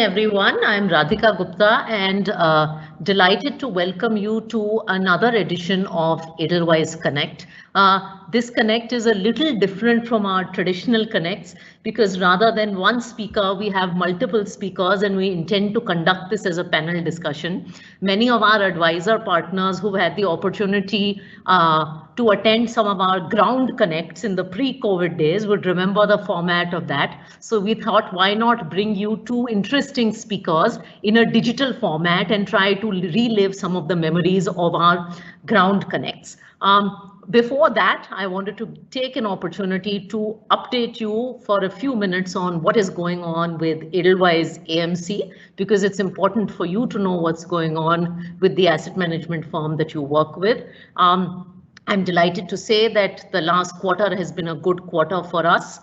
everyone. I'm Radhika Gupta and delighted to welcome you to another edition of Edelweiss Connect. This Connect is a little different from our traditional Connects because rather than one speaker, we have multiple speakers and we intend to conduct this as a panel discussion. Many of our advisor partners who had the opportunity to attend some of our ground connects in the pre-COVID days would remember the format of that. So we thought, why not bring you two interesting speakers in a digital format and try to relive some of the memories of our ground connects. Before that, I wanted to take an opportunity to update you for a few minutes on what is going on with Edelweiss AMC, because it's important for you to know what's going on with the asset management firm that you work with. I'm delighted to say that the last quarter has been a good quarter for us.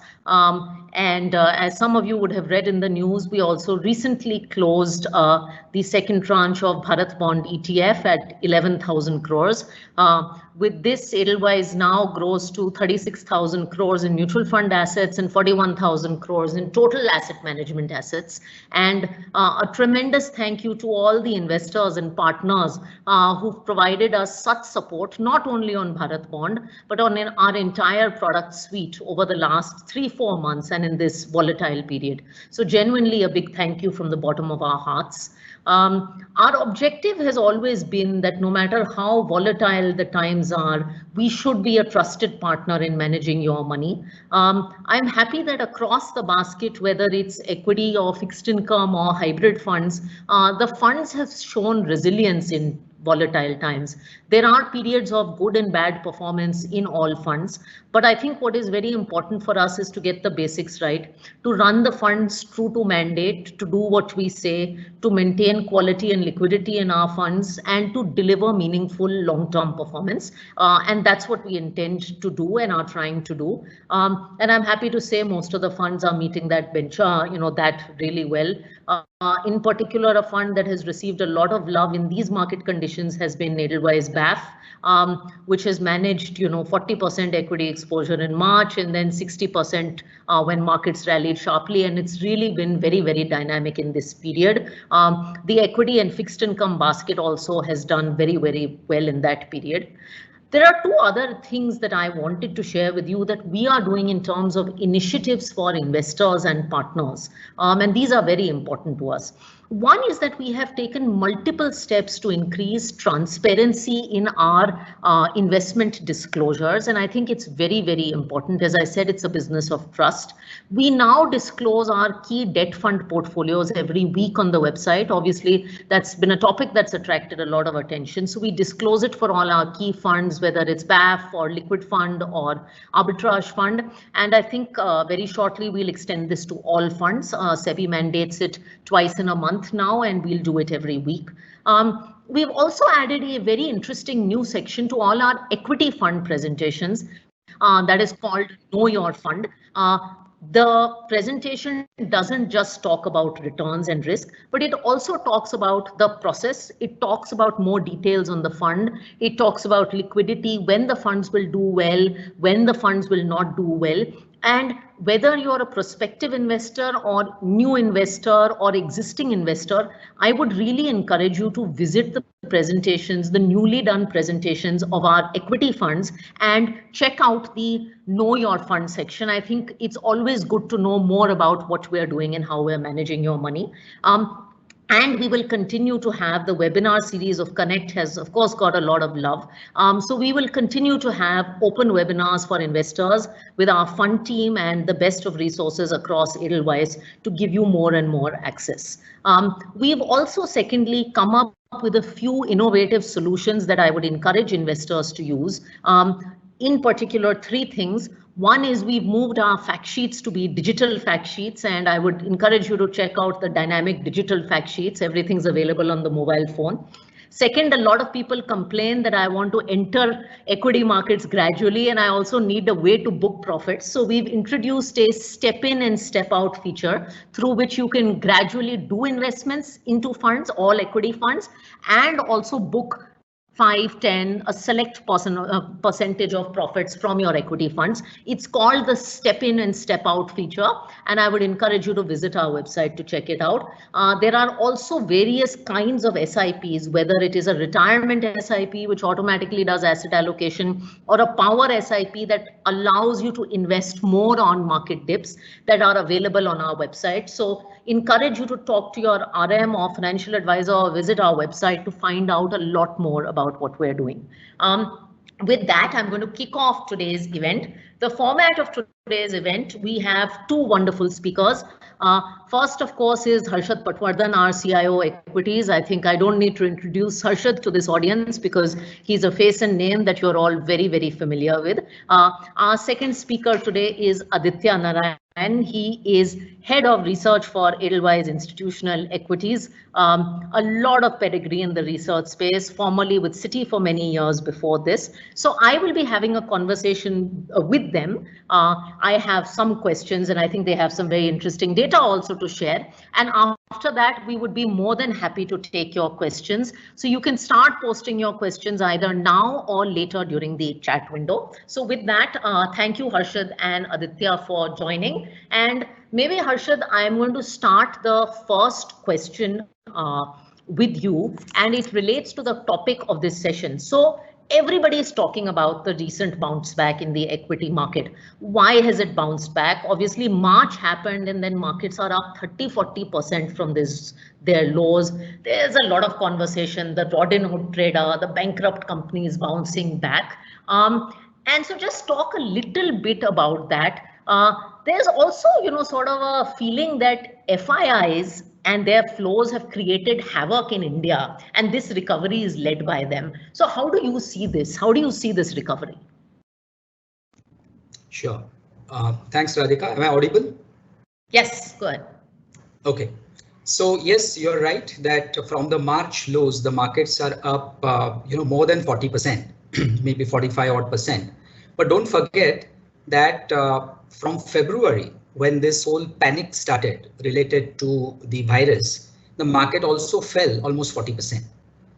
As some of you would have read in the news, we also recently closed the second tranche of Bharat Bond ETF at 11,000 crores. With this, Edelweiss now grows to 36,000 crores in mutual fund assets and 41,000 crores in total asset management assets. And a tremendous thank you to all the investors and partners who've provided us such support, not only on Bharat Bond, but on our entire product suite over the last 3-4 months and in this volatile period. So genuinely a big thank you from the bottom of our hearts. Our objective has always been that no matter how volatile the times are, we should be a trusted partner in managing your money. I'm happy that across the basket, whether it's equity or fixed income or hybrid funds, the funds have shown resilience in volatile times. There are periods of good and bad performance in all funds, but I think what is very important for us is to get the basics right, to run the funds true to mandate, to do what we say, to maintain quality and liquidity in our funds, and to deliver meaningful long-term performance. And that's what we intend to do and are trying to do. And I'm happy to say most of the funds are meeting that benchmark, that really well. In particular, a fund that has received a lot of love in these market conditions has been Edelweiss BAF, which has managed 40% equity exposure in March and then 60% when markets rallied sharply, and it's really been very, very dynamic in this period. The equity and fixed income basket also has done very, very well in that period. There are two other things that I wanted to share with you that we are doing in terms of initiatives for investors and partners, and these are very important to us. One is that we have taken multiple steps to increase transparency in our investment disclosures, and I think it's very, very important. As I said, it's a business of trust. We now disclose our key debt fund portfolios every week on the website. Obviously, that's been a topic that's attracted a lot of attention. So we disclose it for all our key funds, whether it's BAF or liquid fund or arbitrage fund. And I think very shortly we'll extend this to all funds. SEBI mandates it twice in a month now, and we'll do it every week. We've also added a very interesting new section to all our equity fund presentations that is called Know Your Fund. The presentation doesn't just talk about returns and risk, but it also talks about the process. It talks about more details on the fund. It talks about liquidity, when the funds will do well, when the funds will not do well. And whether you're a prospective investor or new investor or existing investor, I would really encourage you to visit the presentations, the newly done presentations of our equity funds, and check out the Know Your Fund section. I think it's always good to know more about what we're doing and how we're managing your money. And we will continue to have the webinar series of Connect has, of course, got a lot of love. So we will continue to have open webinars for investors with our fund team and the best of resources across Edelweiss to give you more and more access. We've also, secondly, come up with a few innovative solutions that I would encourage investors to use. In particular, 3 things. One is we've moved our fact sheets to be digital fact sheets, and I would encourage you to check out the dynamic digital fact sheets. Everything's available on the mobile phone. Second, a lot of people complain that I want to enter equity markets gradually and I also need a way to book profits. So we've introduced a step in and step out feature through which you can gradually do investments into funds, all equity funds, and also book 5, 10, a select percentage of profits from your equity funds. It's called the step in and step out feature, and I would encourage you to visit our website to check it out. There are also various kinds of SIPs, whether it is a retirement SIP, which automatically does asset allocation, or a power SIP that allows you to invest more on market dips, that are available on our website. So encourage you to talk to your RM or financial advisor or visit our website to find out a lot more about what we're doing. With that, I'm going to kick off today's event. The format of today's event, we have two wonderful speakers. First, of course, is Harshad Patwardhan, our CIO Equities. I think I don't need to introduce Harshad to this audience because he's a face and name that you're all very, very familiar with. Our second speaker today is Aditya Narayan. And he is head of research for Edelweiss Institutional Equities. A lot of pedigree in the research space, formerly with Citi for many years before this. So I will be having a conversation with them. I have some questions and I think they have some very interesting data also to share. And after that, we would be more than happy to take your questions. So you can start posting your questions either now or later during the chat window. So with that, thank you, Harshad and Aditya, for joining. And maybe, Harshad, I'm going to start the first question with you, and it relates to the topic of this session. So everybody is talking about the recent bounce back in the equity market. Why has it bounced back? Obviously, March happened and then markets are up 30–40% from their lows. There's a lot of conversation, the Robinhood trader, the bankrupt companies bouncing back. And so just talk a little bit about that. There's also, sort of a feeling that FIIs and their flows have created havoc in India, and this recovery is led by them. So how do you see this? How do you see this recovery? Sure. Thanks, Radhika. Am I audible? Yes, go ahead. Okay. So yes, you're right that from the March lows, the markets are up, more than 40%, maybe 45%. But don't forget that from February, when this whole panic started related to the virus, the market also fell almost 40%.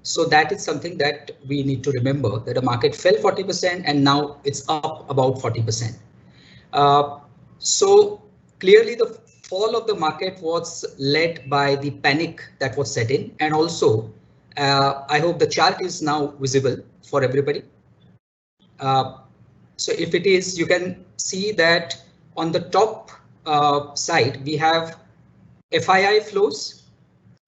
So that is something that we need to remember, that the market fell 40% and now it's up about 40%. So clearly the fall of the market was led by the panic that was set in. And also, I hope the chart is now visible for everybody. So if it is, you can see that on the top side, we have FII flows,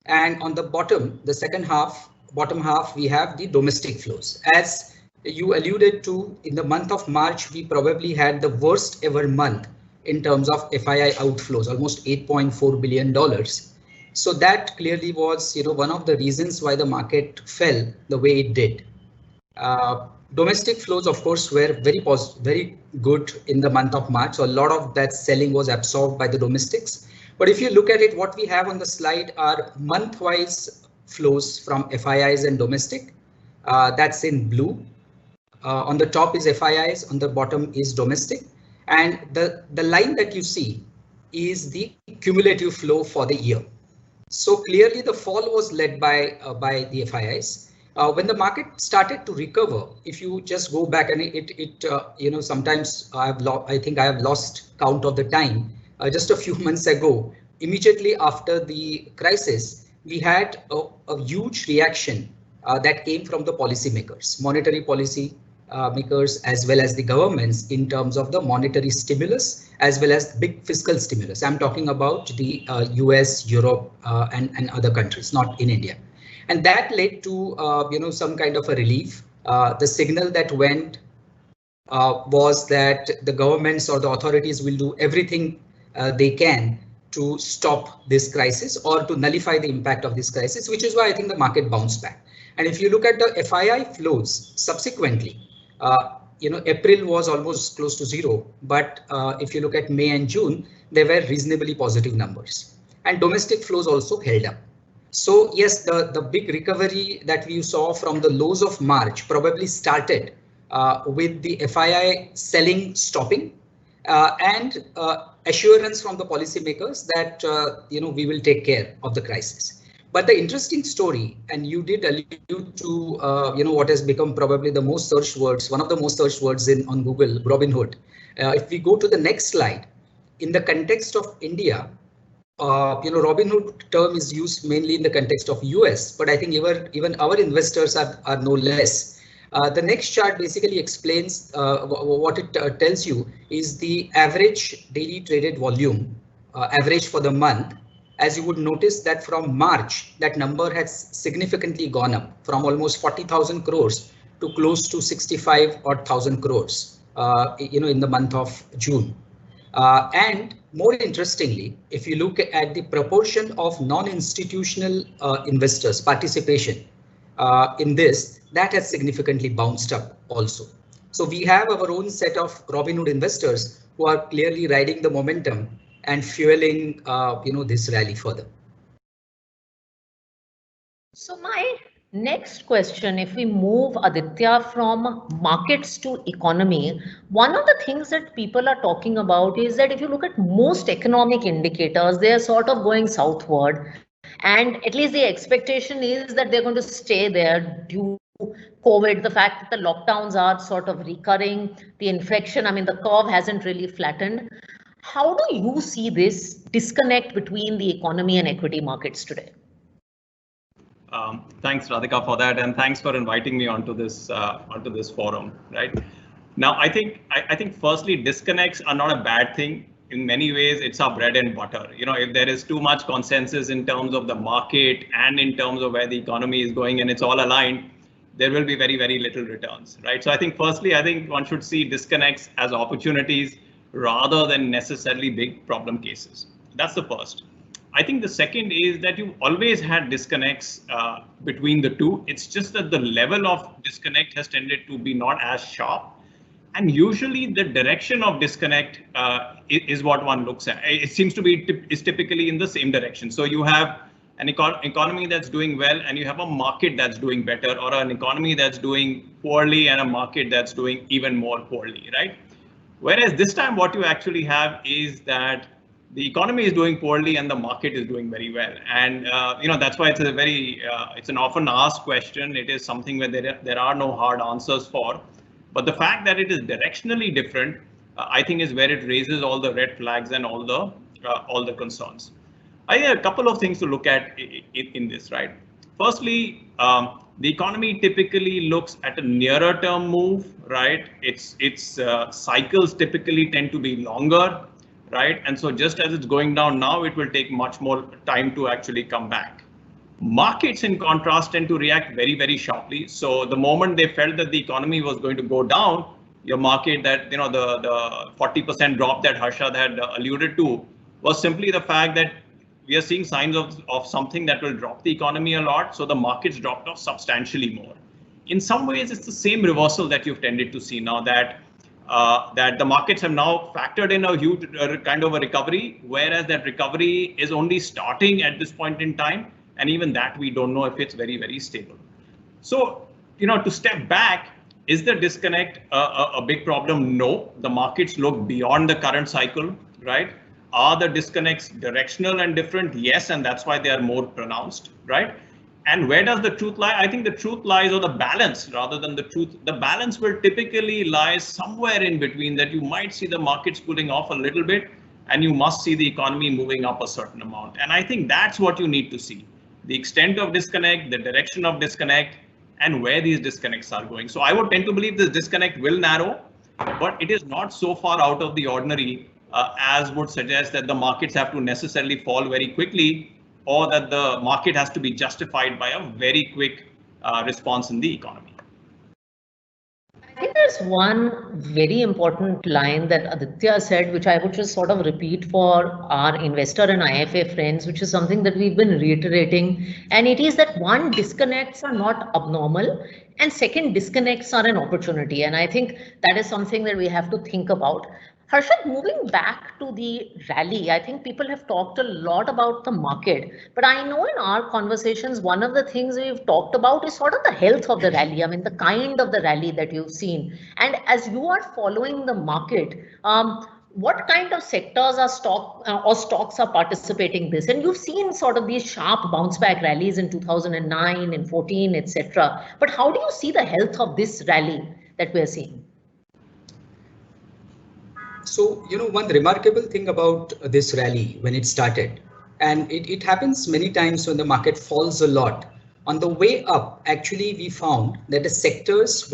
and on the bottom, the bottom half, we have the domestic flows. As you alluded to, in the month of March, we probably had the worst ever month in terms of FII outflows, almost $8.4 billion. So that clearly was, one of the reasons why the market fell the way it did. Domestic flows, of course, were very good in the month of March. So a lot of that selling was absorbed by the domestics. But if you look at it, what we have on the slide are month-wise flows from FIIs and domestic. That's in blue. On the top is FIIs, on the bottom is domestic. And the line that you see is the cumulative flow for the year. So clearly the fall was led by the FIIs. When the market started to recover, if you just go back and sometimes I think I have lost count of the time. Just a few months ago, immediately after the crisis, we had a huge reaction that came from the policymakers, monetary policy makers, as well as the governments in terms of the monetary stimulus, as well as big fiscal stimulus. I'm talking about the US, Europe, and other countries, not in India. And that led to, some kind of a relief. The signal that went was that the governments or the authorities will do everything they can to stop this crisis or to nullify the impact of this crisis, which is why I think the market bounced back. And if you look at the FII flows subsequently, April was almost close to zero. But if you look at May and June, they were reasonably positive numbers. And domestic flows also held up. So yes, the big recovery that we saw from the lows of March probably started with the FII selling stopping and assurance from the policymakers that we will take care of the crisis. But the interesting story, and you did allude to, what has become probably the most searched words, one of the most searched words on Google, Robinhood. If we go to the next slide, in the context of India, Robinhood term is used mainly in the context of US, but I think even our investors are no less. The next chart basically explains what it tells you is the average daily traded volume, average for the month. As you would notice that from March, that number has significantly gone up from almost 40,000 crores to close to 65,000 crores, in the month of June. And more interestingly, if you look at the proportion of non-institutional investors participation in this, that has significantly bounced up also. So we have our own set of Robinhood investors who are clearly riding the momentum and fueling, this rally further. So my next question, if we move, Aditya, from markets to economy, one of the things that people are talking about is that if you look at most economic indicators, they are sort of going southward. And at least the expectation is that they're going to stay there due to COVID, the fact that the lockdowns are sort of recurring, the infection, I mean, the curve hasn't really flattened. How do you see this disconnect between the economy and equity markets today? Thanks, Radhika, for that, and thanks for inviting me onto this forum. Right now, I think firstly, disconnects are not a bad thing. In many ways, it's our bread and butter. If there is too much consensus in terms of the market and in terms of where the economy is going, and it's all aligned, there will be very, very little returns, right? So I think firstly, one should see disconnects as opportunities rather than necessarily big problem cases. That's the first. I think the second is that you've always had disconnects between the two. It's just that the level of disconnect has tended to be not as sharp. And usually the direction of disconnect is what one looks at. It seems to be is typically in the same direction. So you have an economy that's doing well and you have a market that's doing better, or an economy that's doing poorly and a market that's doing even more poorly, right? Whereas this time what you actually have is that the economy is doing poorly and the market is doing very well. And that's why it's an often asked question. It is something where there are no hard answers for. But the fact that it is directionally different, I think, is where it raises all the red flags and all the concerns. I think a couple of things to look at in this, right? Firstly, the economy typically looks at a nearer term move, right? Its cycles typically tend to be longer, right? And so just as it's going down now, it will take much more time to actually come back. Markets, in contrast, tend to react very, very sharply. So the moment they felt that the economy was going to go down, your market, that the 40% drop that Harsha had alluded to, was simply the fact that we are seeing signs of something that will drop the economy a lot. So the markets dropped off substantially more. In some ways, it's the same reversal that you've tended to see now, that the markets have now factored in a huge kind of a recovery, whereas that recovery is only starting at this point in time. And even that, we don't know if it's very, very stable. So, to step back, is the disconnect a big problem? No. The markets look beyond the current cycle, right? Are the disconnects directional and different? Yes, and that's why they are more pronounced, right? And where does the truth lie? I think the truth lies, or the balance rather than the truth. The balance will typically lie somewhere in between, that you might see the markets cooling off a little bit and you must see the economy moving up a certain amount. And I think that's what you need to see. The extent of disconnect, the direction of disconnect, and where these disconnects are going. So I would tend to believe this disconnect will narrow, but it is not so far out of the ordinary as would suggest that the markets have to necessarily fall very quickly, or that the market has to be justified by a very quick response in the economy. I think there's one very important line that Aditya said, which I would just sort of repeat for our investor and IFA friends, which is something that we've been reiterating. And it is that one, disconnects are not abnormal, and second, disconnects are an opportunity. And I think that is something that we have to think about. Harshad, moving back to the rally, I think people have talked a lot about the market, but I know in our conversations, one of the things we've talked about is sort of the health of the rally. I mean, the kind of the rally that you've seen. And as you are following the market, what kind of sectors are stocks are participating in this? And you've seen sort of these sharp bounce back rallies in 2009 and 14, etc. But how do you see the health of this rally that we're seeing? So, one remarkable thing about this rally when it started, and it happens many times when the market falls a lot. On the way up, actually, we found that the sectors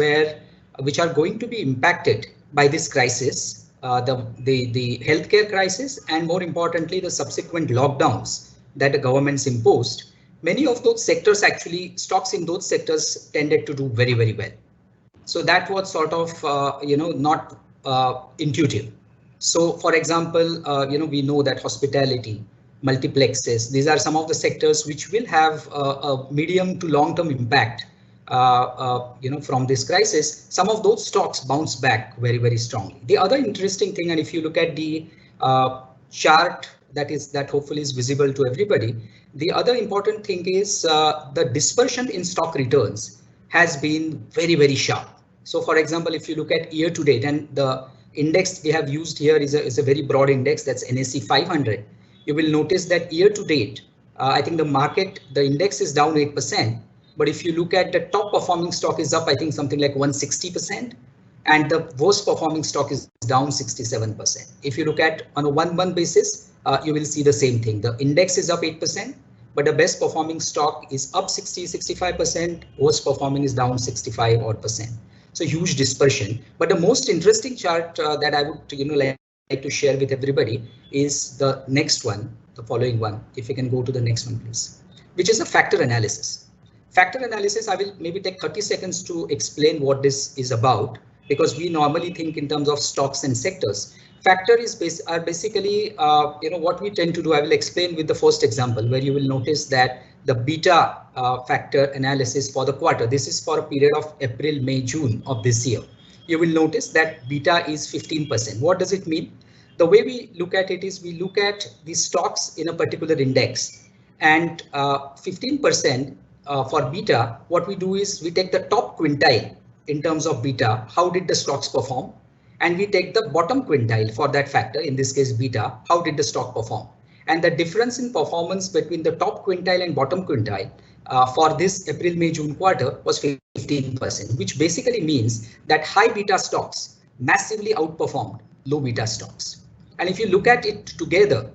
which are going to be impacted by this crisis, the healthcare crisis, and more importantly, the subsequent lockdowns that the governments imposed, many of those sectors, actually, stocks in those sectors tended to do very, very well. So that was sort of, not intuitive. So, for example, we know that hospitality, multiplexes, these are some of the sectors which will have a medium to long-term impact, from this crisis. Some of those stocks bounce back very, very strongly. The other interesting thing, and if you look at the chart that hopefully is visible to everybody, the other important thing is the dispersion in stock returns has been very, very sharp. So, for example, if you look at year to date, and the index we have used here is a very broad index, that's NSE 500. You will notice that year to date, I think the index is down 8%. But if you look at the top performing stock is up, I think something like 160%. And the worst performing stock is down 67%. If you look at on a 1 month basis, you will see the same thing. The index is up 8%, but the best performing stock is up 65%. Worst performing is down 65 odd percent. So huge dispersion. But the most interesting chart that I would like to share with everybody is the next one, the following one. If you can go to the next one, please, which is a factor analysis. Factor analysis, I will maybe take 30 seconds to explain what this is about, because we normally think in terms of stocks and sectors. Factor are basically, what we tend to do. I will explain with the first example, where you will notice that the beta factor analysis for the quarter, this is for a period of April, May, June of this year. You will notice that beta is 15%. What does it mean? The way we look at it is we look at the stocks in a particular index, and 15% for beta, what we do is we take the top quintile in terms of beta, how did the stocks perform? And we take the bottom quintile for that factor, in this case beta, how did the stock perform? And the difference in performance between the top quintile and bottom quintile for this April, May, June quarter was 15%, which basically means that high beta stocks massively outperformed low beta stocks. And if you look at it together,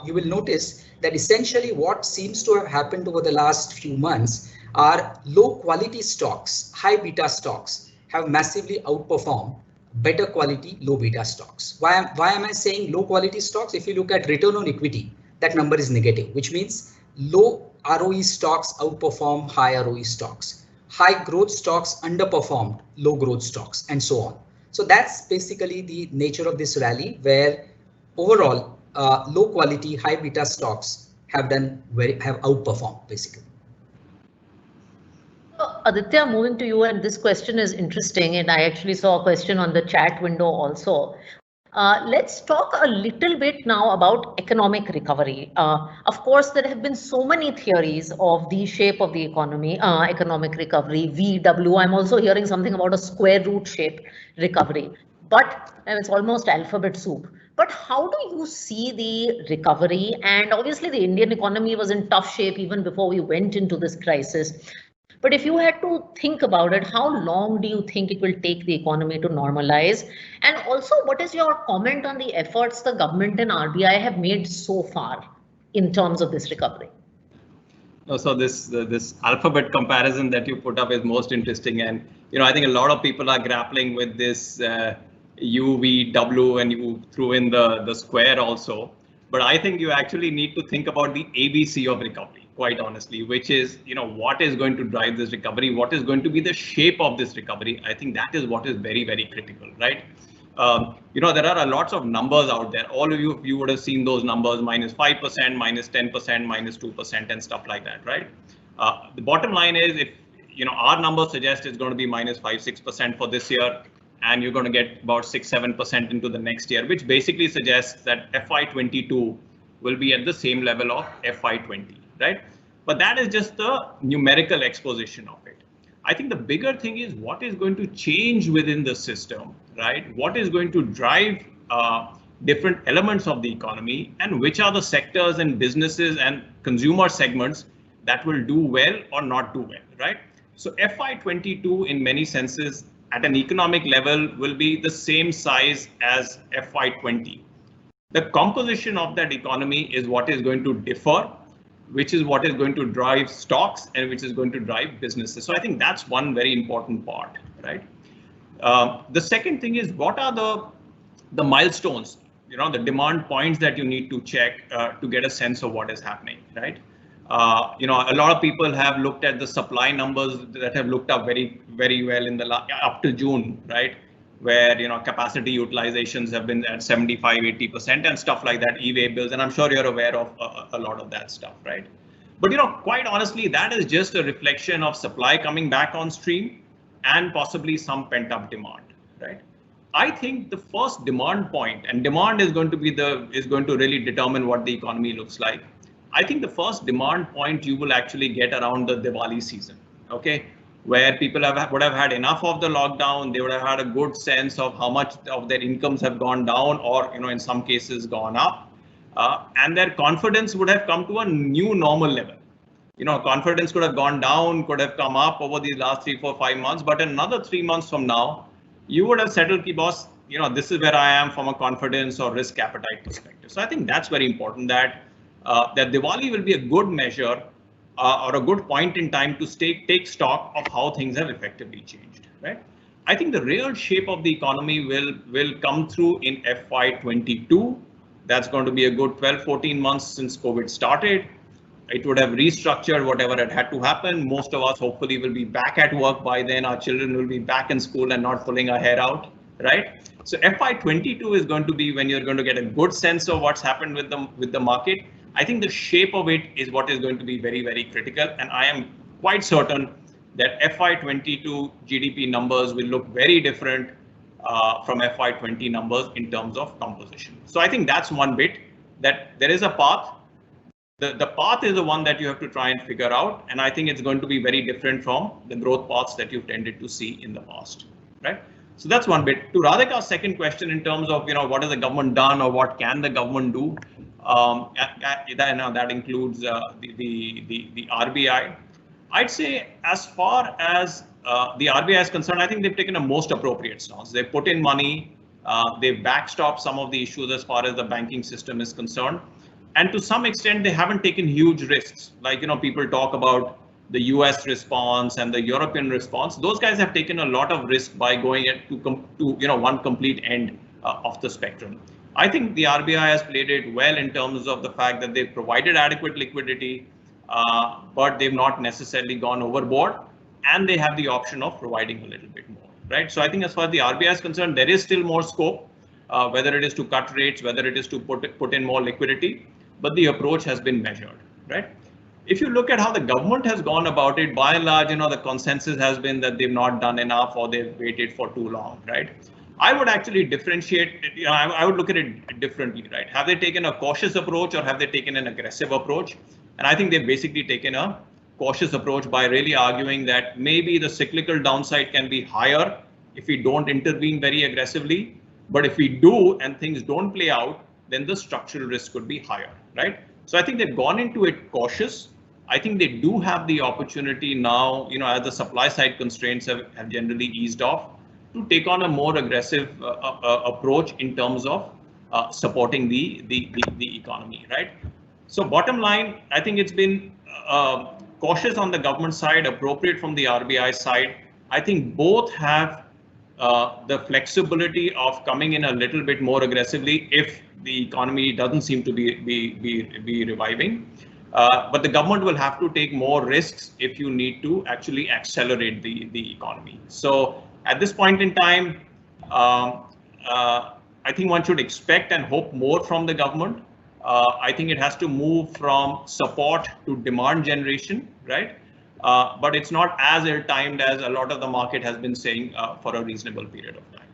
you will notice that essentially what seems to have happened over the last few months are low quality stocks, high beta stocks have massively outperformed better quality low beta stocks. Why am I saying low quality stocks? If you look at return on equity, that number is negative, which means low ROE stocks outperform high ROE stocks. High growth stocks underperformed low growth stocks, and so on. So that's basically the nature of this rally, where overall low quality high beta stocks have outperformed basically. Aditya, moving to you, and this question is interesting, and I actually saw a question on the chat window also. Let's talk a little bit now about economic recovery. Of course, there have been so many theories of the shape of the economy, economic recovery, VW. I'm also hearing something about a square root shape recovery, but it's almost alphabet soup. But how do you see the recovery? And obviously, the Indian economy was in tough shape even before we went into this crisis. But if you had to think about it, how long do you think it will take the economy to normalize? And also, what is your comment on the efforts the government and RBI have made so far in terms of this recovery? So this alphabet comparison that you put up is most interesting. And, I think a lot of people are grappling with this U, V, W, and you threw in the square also. But I think you actually need to think about the ABC of recovery, quite honestly, which is, what is going to drive this recovery? What is going to be the shape of this recovery? I think that is what is very, very critical, right? There are lots of numbers out there. All of you would have seen those numbers, -5%, -10%, -2%, and stuff like that, right? The bottom line is, if, our numbers suggest it's going to be -5-6% for this year, and you're going to get about 6-7% into the next year, which basically suggests that FY22 will be at the same level of FY20, right? But that is just the numerical exposition of it. I think the bigger thing is what is going to change within the system, right? What is going to drive, different elements of the economy and which are the sectors and businesses and consumer segments that will do well or not do well, right? So FY22 in many senses at an economic level will be the same size as FY20. The composition of that economy is what is going to differ, which is what is going to drive stocks and which is going to drive businesses. So I think that's one very important part, right? The second thing is what are the milestones, the demand points that you need to check to get a sense of what is happening, right? A lot of people have looked at the supply numbers that have looked up very, very well in the up to June, right? Where capacity utilizations have been at 75, 80% and stuff like that, e-way bills, and I'm sure you're aware of a lot of that stuff, right? But quite honestly, that is just a reflection of supply coming back on stream and possibly some pent-up demand, right? I think the first demand point, and demand is going to really determine what the economy looks like. I think the first demand point you will actually get around the Diwali season, okay, where people would have had enough of the lockdown. They would have had a good sense of how much of their incomes have gone down, or in some cases gone up, and their confidence would have come to a new normal level. Confidence could have gone down, could have come up over these last 3, 4, 5 months, but another 3 months from now, you would have settled, ki boss, this is where I am from a confidence or risk appetite perspective. So I think that's very important, that Diwali will be a good measure or a good point in time to take stock of how things have effectively changed, right? I think the real shape of the economy will come through in FY22. That's going to be a good 12, 14 months since COVID started. It would have restructured whatever had to happen. Most of us hopefully will be back at work by then. Our children will be back in school and not pulling our hair out, right? So FY22 is going to be when you're going to get a good sense of what's happened with the market. I think the shape of it is what is going to be very, very critical. And I am quite certain that FY22 GDP numbers will look very different from FY20 numbers in terms of composition. So I think that's one bit, that there is a path. The path is the one that you have to try and figure out. And I think it's going to be very different from the growth paths that you've tended to see in the past, right? So that's one bit. To Radhika's second question in terms of, what has the government done or what can the government do? That includes the RBI. I'd say as far as the RBI is concerned, I think they've taken a most appropriate stance. They put in money, they've backstopped some of the issues as far as the banking system is concerned. And to some extent, they haven't taken huge risks. Like, people talk about the US response and the European response. Those guys have taken a lot of risk by going to one complete end of the spectrum. I think the RBI has played it well in terms of the fact that they've provided adequate liquidity, but they've not necessarily gone overboard, and they have the option of providing a little bit more, right? So I think as far as the RBI is concerned, there is still more scope, whether it is to cut rates, whether it is to put in more liquidity, but the approach has been measured, right? If you look at how the government has gone about it, by and large, the consensus has been that they've not done enough or they've waited for too long, right? I would actually differentiate it. I would look at it differently, right? Have they taken a cautious approach or have they taken an aggressive approach? And I think they've basically taken a cautious approach by really arguing that maybe the cyclical downside can be higher if we don't intervene very aggressively. But if we do and things don't play out, then the structural risk could be higher, right? So I think they've gone into it cautious. I think they do have the opportunity now, as the supply side constraints have generally eased off, to take on a more aggressive approach in terms of supporting the economy, right? So bottom line, I think it's been cautious on the government side, appropriate from the RBI side. I think both have the flexibility of coming in a little bit more aggressively if the economy doesn't seem to be reviving. But the government will have to take more risks if you need to actually accelerate the economy. So at this point in time, I think one should expect and hope more from the government. I think it has to move from support to demand generation, right? But it's not as ill-timed as a lot of the market has been saying for a reasonable period of time.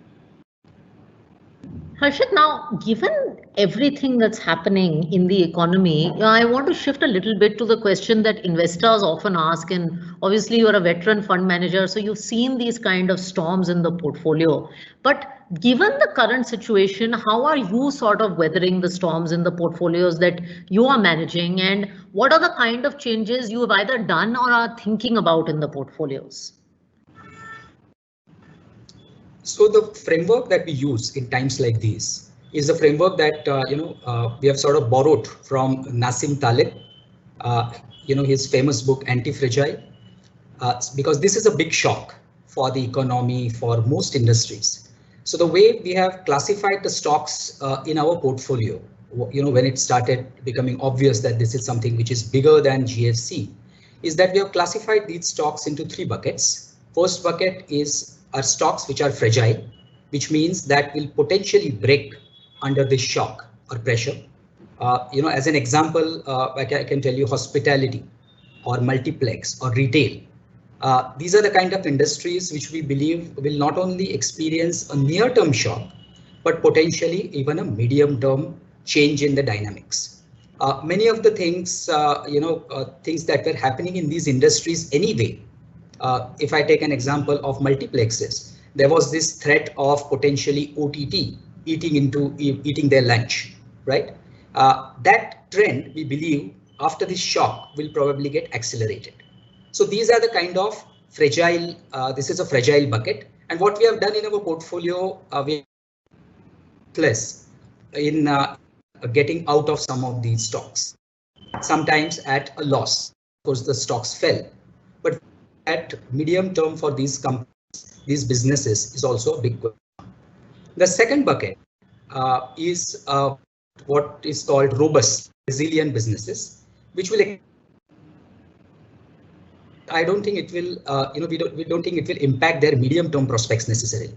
Harshit, now, given everything that's happening in the economy, I want to shift a little bit to the question that investors often ask. And obviously, you're a veteran fund manager, so you've seen these kind of storms in the portfolio. But given the current situation, how are you sort of weathering the storms in the portfolios that you are managing? And what are the kind of changes you have either done or are thinking about in the portfolios? So the framework that we use in times like these is a framework that we have sort of borrowed from Nassim Taleb, his famous book Anti-Fragile, because this is a big shock for the economy, for most industries. So the way we have classified the stocks in our portfolio, when it started becoming obvious that this is something which is bigger than GFC, is that we have classified these stocks into 3 buckets. First bucket are stocks which are fragile, which means that will potentially break under this shock or pressure. As an example, I can tell you hospitality or multiplex or retail. These are the kind of industries which we believe will not only experience a near-term shock, but potentially even a medium-term change in the dynamics. Many of the things, things that were happening in these industries anyway. If I take an example of multiplexes, there was this threat of potentially OTT eating their lunch, right? That trend, we believe, after this shock will probably get accelerated. So these are the kind of fragile, this is a fragile bucket. And what we have done in our portfolio, we are less in getting out of some of these stocks, sometimes at a loss. Of course, the stocks fell, but at medium term for these companies, these businesses is also a big question. The second bucket is what is called robust, resilient businesses, which will. I don't think it will. We don't think it will impact their medium-term prospects necessarily.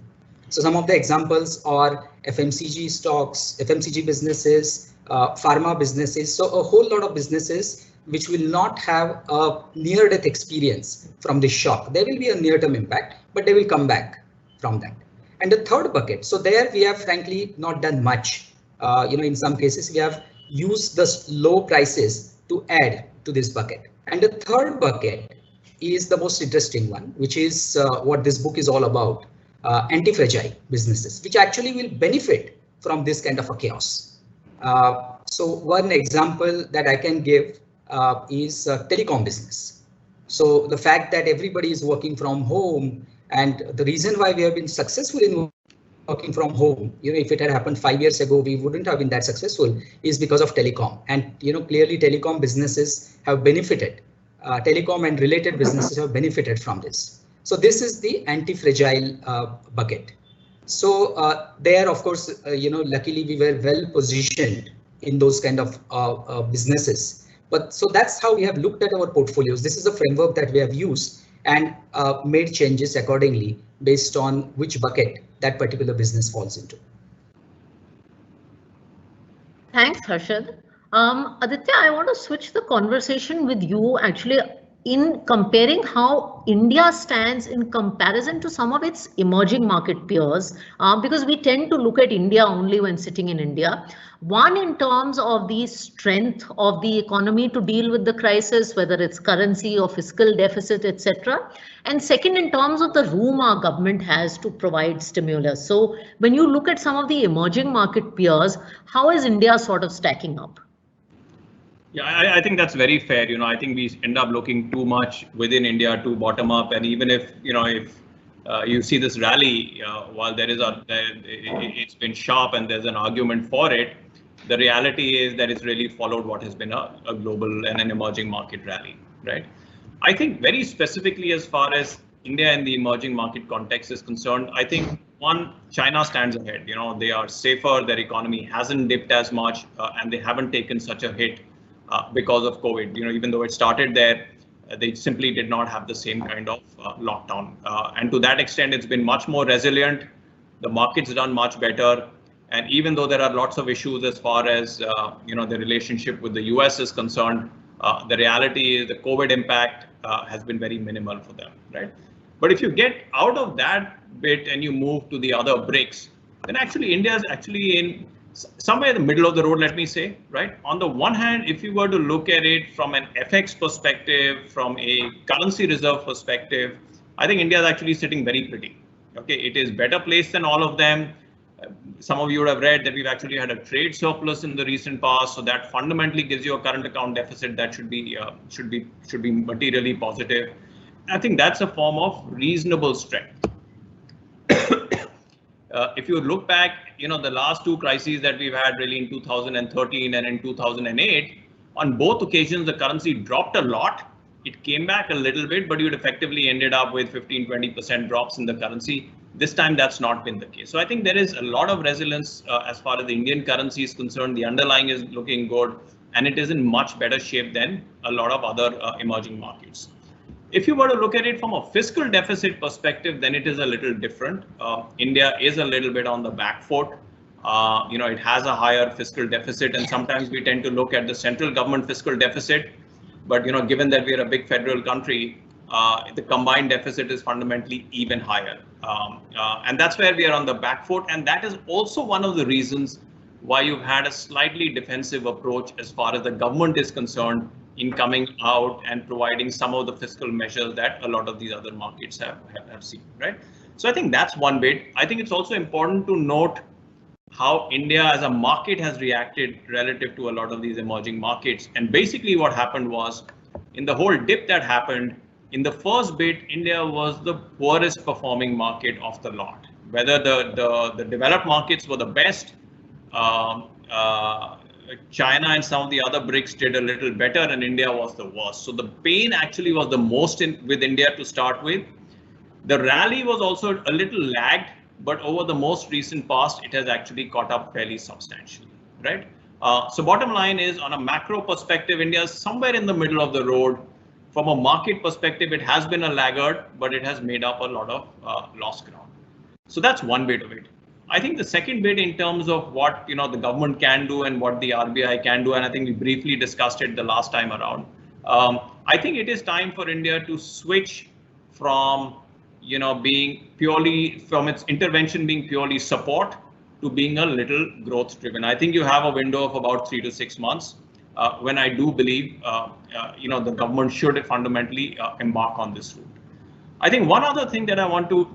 So some of the examples are FMCG stocks, FMCG businesses, pharma businesses. So a whole lot of businesses which will not have a near-death experience from this shock. There will be a near-term impact, but they will come back from that. And the third bucket, so there we have frankly not done much. In some cases we have used the low prices to add to this bucket. And the third bucket is the most interesting one, which is what this book is all about, anti-fragile businesses, which actually will benefit from this kind of a chaos. So one example that I can give is telecom business. So the fact that everybody is working from home, and the reason why we have been successful in working from home, if it had happened 5 years ago, we wouldn't have been that successful, is because of telecom. And clearly telecom businesses have benefited. Telecom and related businesses have benefited from this. So this is the anti-fragile bucket. So there, of course, luckily we were well positioned in those kind of businesses. But so that's how we have looked at our portfolios. This is a framework that we have used and made changes accordingly based on which bucket that particular business falls into. Thanks, Harshad. Aditya, I want to switch the conversation with you actually in comparing how India stands in comparison to some of its emerging market peers, because we tend to look at India only when sitting in India. One, in terms of the strength of the economy to deal with the crisis, whether it's currency or fiscal deficit, etc. And second, in terms of the room our government has to provide stimulus. So when you look at some of the emerging market peers, how is India sort of stacking up? Yeah, I think that's very fair. I think we end up looking too much within India to bottom up. And even if, you see this rally, while it's been sharp and there's an argument for it, the reality is that it's really followed what has been a global and an emerging market rally, right? I think very specifically as far as India and the emerging market context is concerned, I think one, China stands ahead. They are safer, their economy hasn't dipped as much, and they haven't taken such a hit because of COVID. Even though it started there, they simply did not have the same kind of lockdown. And to that extent, it's been much more resilient. The market's done much better. And even though there are lots of issues as far as the relationship with the US is concerned, the reality is the COVID impact has been very minimal for them, right? But if you get out of that bit and you move to the other BRICS, then actually India is actually in somewhere in the middle of the road, let me say, right? On the one hand, if you were to look at it from an FX perspective, from a currency reserve perspective, I think India is actually sitting very pretty. Okay, it is better placed than all of them. Some of you would have read that we've actually had a trade surplus in the recent past, so that fundamentally gives you a current account deficit that should be materially positive. I think that's a form of reasonable strength. If you look back, the last two crises that we've had really in 2013 and in 2008, on both occasions, the currency dropped a lot. It came back a little bit, but you'd effectively ended up with 15-20% drops in the currency. This time, that's not been the case. So I think there is a lot of resilience as far as the Indian currency is concerned. The underlying is looking good, and it is in much better shape than a lot of other emerging markets. If you were to look at it from a fiscal deficit perspective, then it is a little different. India is a little bit on the back foot. It has a higher fiscal deficit, and sometimes we tend to look at the central government fiscal deficit. But given that we are a big federal country, the combined deficit is fundamentally even higher. And that's where we are on the back foot. And that is also one of the reasons why you've had a slightly defensive approach as far as the government is concerned in coming out and providing some of the fiscal measures that a lot of these other markets have seen, right? So I think that's one bit. I think it's also important to note how India as a market has reacted relative to a lot of these emerging markets. And basically what happened was, in the whole dip that happened, in the first bit, India was the poorest performing market of the lot. Whether the developed markets were the best, China and some of the other BRICS did a little better, and India was the worst. So the pain actually was the most with India to start with. The rally was also a little lagged, but over the most recent past, it has actually caught up fairly substantially, right? So bottom line is, on a macro perspective, India is somewhere in the middle of the road. From a market perspective, it has been a laggard, but it has made up a lot of lost ground. So that's one bit of it. I think the second bit in terms of what the government can do and what the RBI can do, and I think we briefly discussed it the last time around. I think it is time for India to switch from being purely from its intervention being purely support to being a little growth driven. I think you have a window of about 3 to 6 months when I do believe the government should fundamentally embark on this route. I think one other thing that I want to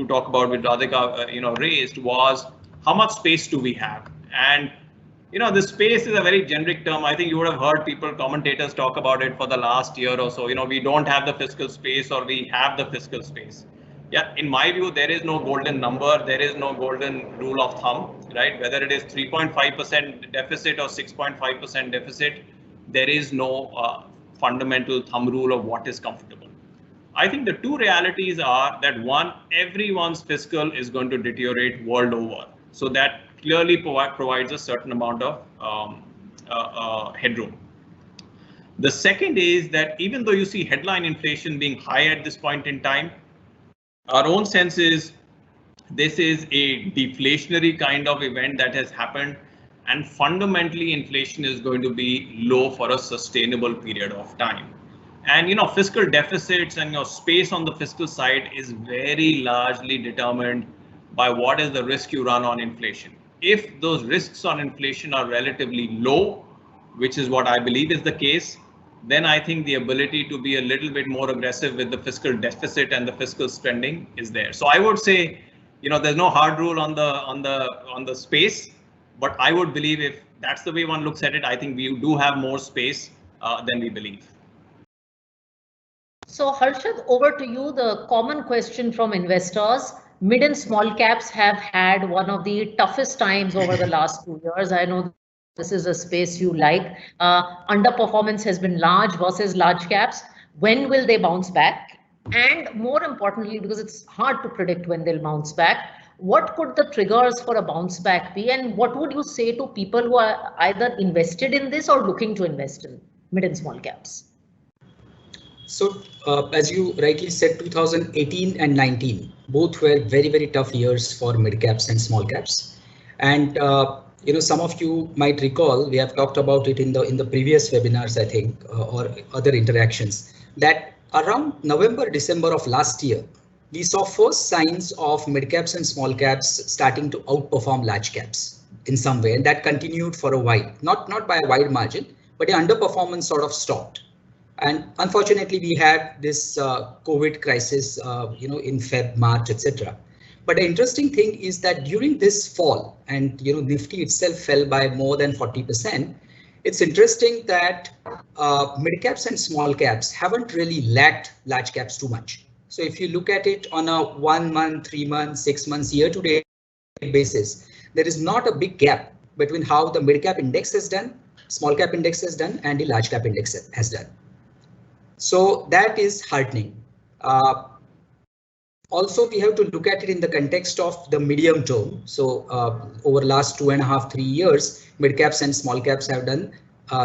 talk about with Radhika raised was how much space do we have? And the space is a very generic term. I think you would have heard commentators talk about it for the last year or so. We don't have the fiscal space, or we have the fiscal space. Yeah, in my view, there is no golden number. There is no golden rule of thumb, right? Whether it is 3.5% deficit or 6.5% deficit, there is no fundamental thumb rule of what is comfortable. I think the two realities are that one, everyone's fiscal is going to deteriorate world over. So that clearly provides a certain amount of headroom. The second is that even though you see headline inflation being high at this point in time, our own sense is this is a deflationary kind of event that has happened, and fundamentally inflation is going to be low for a sustainable period of time. And fiscal deficits and space on the fiscal side is very largely determined by what is the risk you run on inflation. If those risks on inflation are relatively low, which is what I believe is the case, then I think the ability to be a little bit more aggressive with the fiscal deficit and the fiscal spending is there. So I would say, there's no hard rule on the space, but I would believe if that's the way one looks at it, I think we do have more space than we believe. So Harshad, over to you. The common question from investors: mid and small caps have had one of the toughest times over the last 2 years. I know this is a space you like. Underperformance has been large versus large caps. When will they bounce back? And more importantly, because it's hard to predict when they'll bounce back, what could the triggers for a bounce back be? And what would you say to people who are either invested in this or looking to invest in mid and small caps? So as you rightly said, 2018 and 19 both were very, very tough years for mid caps and small caps. And some of you might recall, we have talked about it in the previous webinars, I think, or other interactions, that around November, December of last year, we saw first signs of mid caps and small caps starting to outperform large caps in some way, and that continued for a while, not by a wide margin, but the underperformance sort of stopped. And unfortunately, we had this COVID crisis, in Feb, March, etc. But the interesting thing is that during this fall, and Nifty itself fell by more than 40%. It's interesting that mid caps and small caps haven't really lagged large caps too much. So if you look at it on a 1 month, 3 months, 6 months, year-to-date basis, there is not a big gap between how the mid cap index has done, small cap index has done, and the large cap index has done. So that is heartening. Also, we have to look at it in the context of the medium term. So over the last 2.5, 3 years, mid caps and small caps have done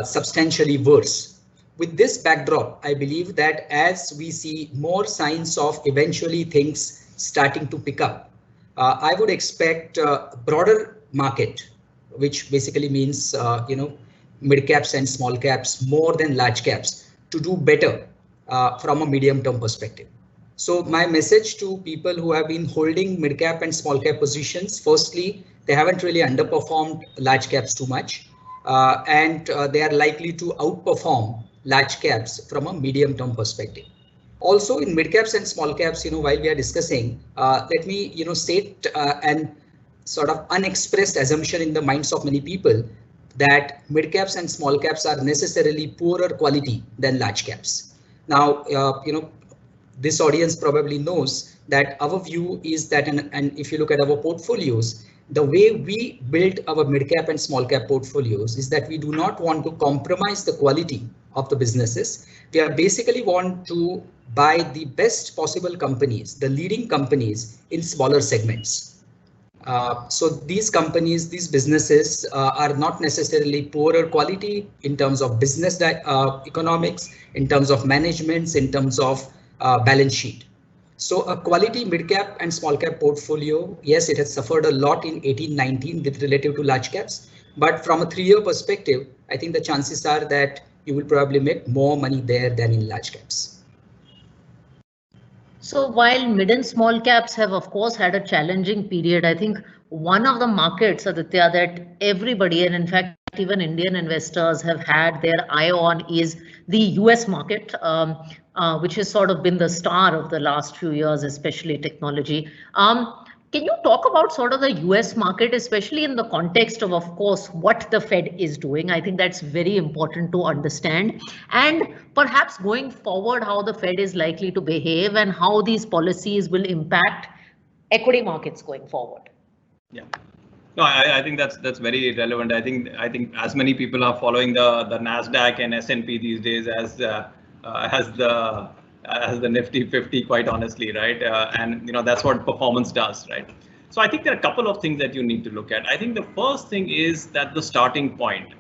substantially worse. With this backdrop, I believe that as we see more signs of eventually things starting to pick up, I would expect a broader market, which basically means mid caps and small caps more than large caps, to do better from a medium term perspective. So my message to people who have been holding mid cap and small cap positions, firstly, they haven't really underperformed large caps too much, and they are likely to outperform large caps from a medium term perspective. Also in mid caps and small caps, while we are discussing, let me state an sort of unexpressed assumption in the minds of many people that mid caps and small caps are necessarily poorer quality than large caps. Now, this audience probably knows that our view is that, and if you look at our portfolios, the way we build our mid cap and small cap portfolios is that we do not want to compromise the quality of the businesses. We are basically want to buy the best possible companies, the leading companies in smaller segments. So these companies, these businesses are not necessarily poorer quality in terms of business economics, in terms of managements, in terms of balance sheet. So a quality mid cap and small cap portfolio, yes, it has suffered a lot in 18-19 with relative to large caps, but from a 3-year perspective, I think the chances are that you will probably make more money there than in large caps. So while mid and small caps have of course had a challenging period, I think one of the markets, Aditya, that everybody, and in fact even Indian investors, have had their eye on is the US market, which has sort of been the star of the last few years, especially technology. Can you talk about sort of the US market, especially in the context of course, what the Fed is doing? I think that's very important to understand. And perhaps going forward, how the Fed is likely to behave and how these policies will impact equity markets going forward. Yeah. No, I think that's very relevant. I think as many people are following the Nasdaq and S&P these days as the Nifty 50, quite honestly, right? And that's what performance does, right? So I think there are a couple of things that you need to look at. I think the first thing is that the starting point,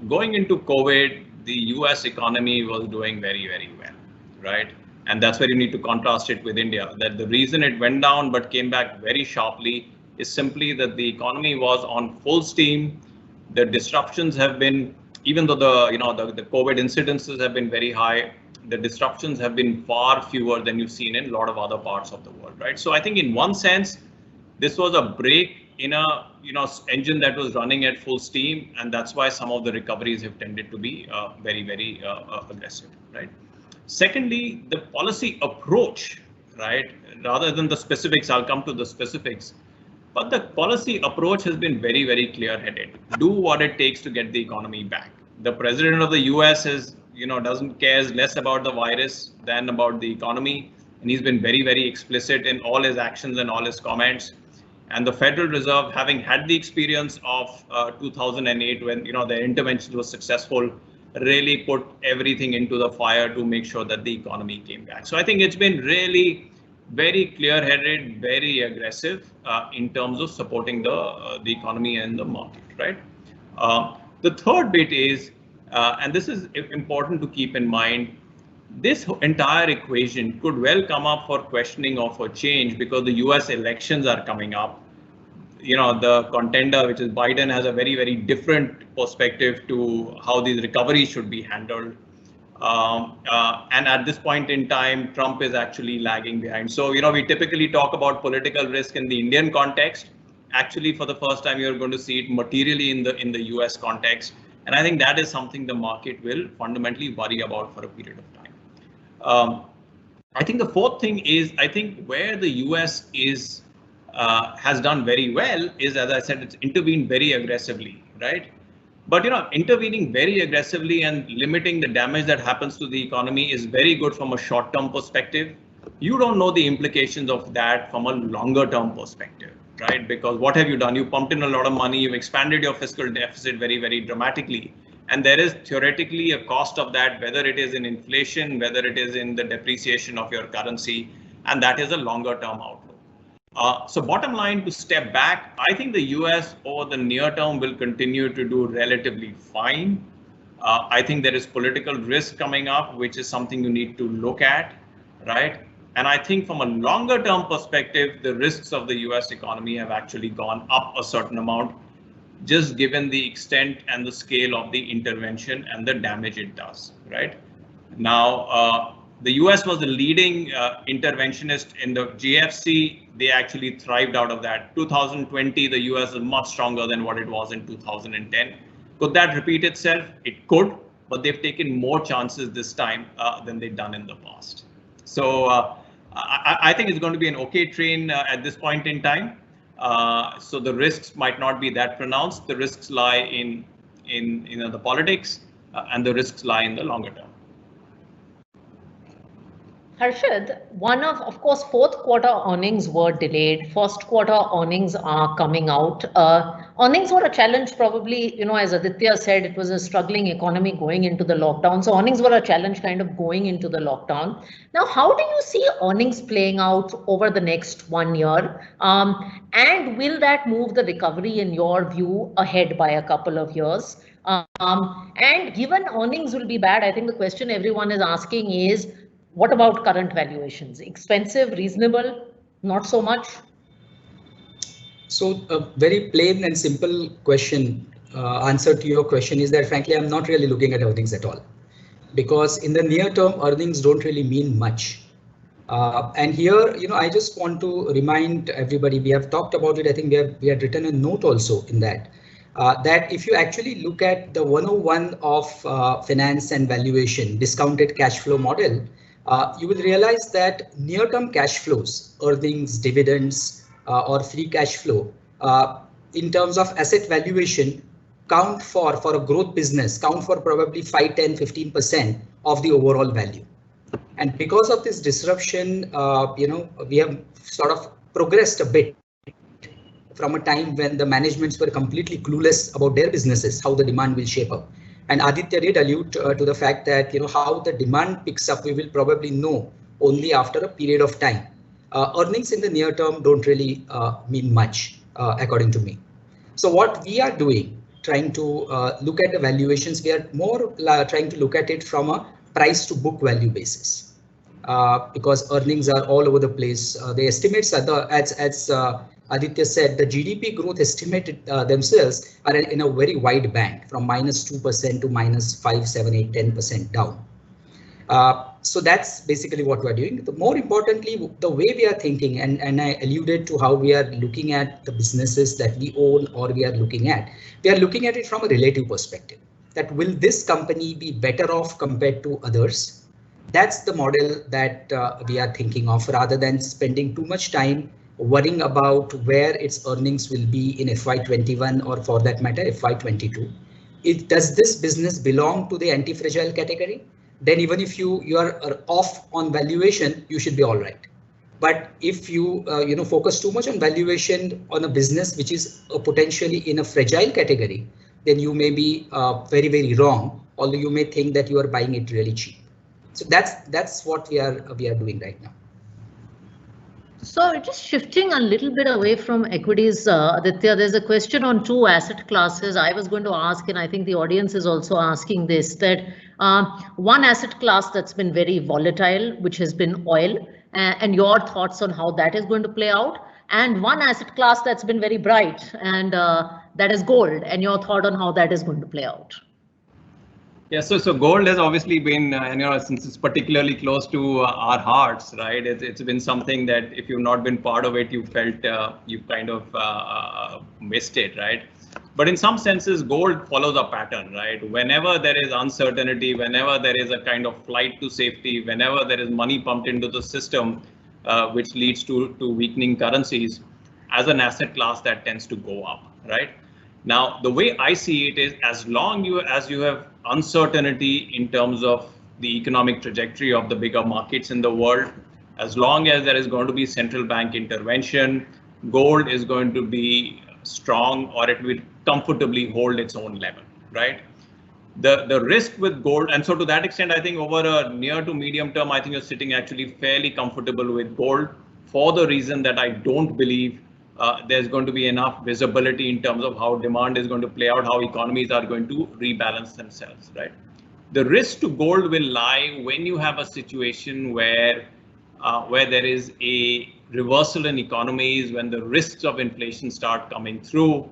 going into COVID, the US economy was doing very, very well, right? And that's where you need to contrast it with India, that the reason it went down but came back very sharply is simply that the economy was on full steam. The disruptions have been, even though the COVID incidences have been very high, the disruptions have been far fewer than you've seen in a lot of other parts of the world, right? So I think in one sense, this was a break in a engine that was running at full steam, and that's why some of the recoveries have tended to be very, very aggressive, right? Secondly, the policy approach, right? Rather than the specifics, I'll come to the specifics. But the policy approach has been very, very clear-headed. Do what it takes to get the economy back. The president of the US is, cares less about the virus than about the economy. And he's been very, very explicit in all his actions and all his comments. And the Federal Reserve, having had the experience of 2008 when their intervention was successful, really put everything into the fire to make sure that the economy came back. So I think it's been really very clear-headed, very aggressive in terms of supporting the economy and the market, right? The third bit is, and this is important to keep in mind, this entire equation could well come up for questioning or for change because the US elections are coming up. The contender, which is Biden, has a very, very different perspective to how these recoveries should be handled. And at this point in time, Trump is actually lagging behind. So, we typically talk about political risk in the Indian context. Actually, for the first time, you're going to see it materially in the US context. And I think that is something the market will fundamentally worry about for a period of time. I think the fourth thing is, I think where the US has done very well is, as I said, it's intervened very aggressively, right? But intervening very aggressively and limiting the damage that happens to the economy is very good from a short-term perspective. You don't know the implications of that from a longer-term perspective, right? Because what have you done? You pumped in a lot of money, you've expanded your fiscal deficit very, very dramatically. And there is theoretically a cost of that, whether it is in inflation, whether it is in the depreciation of your currency, and that is a longer-term outlook. So bottom line, to step back, I think the US over the near term will continue to do relatively fine. I think there is political risk coming up, which is something you need to look at, right? And I think from a longer term perspective, the risks of the US economy have actually gone up a certain amount, just given the extent and the scale of the intervention and the damage it does, right? Now, the US was the leading interventionist in the GFC. They actually thrived out of that. 2020, the US is much stronger than what it was in 2010. Could that repeat itself? It could, but they've taken more chances this time than they've done in the past. So I think it's going to be an okay train at this point in time. So the risks might not be that pronounced. The risks lie in the politics, and the risks lie in the longer term. Harshad, of course, fourth quarter earnings were delayed. First quarter earnings are coming out. Earnings were a challenge, probably, as Aditya said, it was a struggling economy going into the lockdown. So earnings were a challenge kind of going into the lockdown. Now, how do you see earnings playing out over the next 1 year? And will that move the recovery, in your view, ahead by a couple of years? And given earnings will be bad, I think the question everyone is asking is, what about current valuations? Expensive, reasonable, not so much? So a very plain and simple question, answer to your question is that, frankly, I'm not really looking at earnings at all, because in the near term, earnings don't really mean much. And here, I just want to remind everybody, we have talked about it. I think we had written a note also in that, that if you actually look at the 101 of finance and valuation, discounted cash flow model, you will realize that near-term cash flows, earnings, dividends, or free cash flow, in terms of asset valuation, count for a growth business, count for probably 5, 10, 15% of the overall value. And because of this disruption, we have sort of progressed a bit from a time when the managements were completely clueless about their businesses, how the demand will shape up. And Aditya did allude to the fact that, how the demand picks up, we will probably know only after a period of time. Earnings in the near term don't really mean much, according to me. So what we are doing, trying to look at the valuations, we are more trying to look at it from a price to book value basis, because earnings are all over the place. The estimates are as Aditya said, the GDP growth estimated themselves are in a very wide band, from -2% to -5, 7, 8, 10% down. So that's basically what we're doing. The more importantly, the way we are thinking, and I alluded to how we are looking at the businesses that we own or we are looking at it from a relative perspective. That will this company be better off compared to others? That's the model that we are thinking of, rather than spending too much time worrying about where its earnings will be in FY21 or, for that matter, FY22. Does this business belong to the anti-fragile category? Then even if you are off on valuation, you should be all right. But if you focus too much on valuation on a business which is potentially in a fragile category, then you may be very, very wrong, although you may think that you are buying it really cheap. So that's what we are doing right now. So just shifting a little bit away from equities, Aditya, there's a question on two asset classes I was going to ask, and I think the audience is also asking this, that one asset class that's been very volatile, which has been oil, and your thoughts on how that is going to play out, and one asset class that's been very bright, and that is gold, and your thought on how that is going to play out. Yeah, so gold has obviously been, since it's particularly close to our hearts, right? It's been something that if you've not been part of it, you felt you've kind of missed it, right? But in some senses, gold follows a pattern, right? Whenever there is uncertainty, whenever there is a kind of flight to safety, whenever there is money pumped into the system, which leads to weakening currencies, as an asset class that tends to go up, right? Now, the way I see it is as long as you have uncertainty in terms of the economic trajectory of the bigger markets in the world, as long as there is going to be central bank intervention, gold is going to be strong, or it will comfortably hold its own level, right? The risk with gold, and so to that extent, I think over a near to medium term, I think you're sitting actually fairly comfortable with gold, for the reason that I don't believe there's going to be enough visibility in terms of how demand is going to play out, how economies are going to rebalance themselves, right? The risk to gold will lie when you have a situation where there is a reversal in economies, when the risks of inflation start coming through,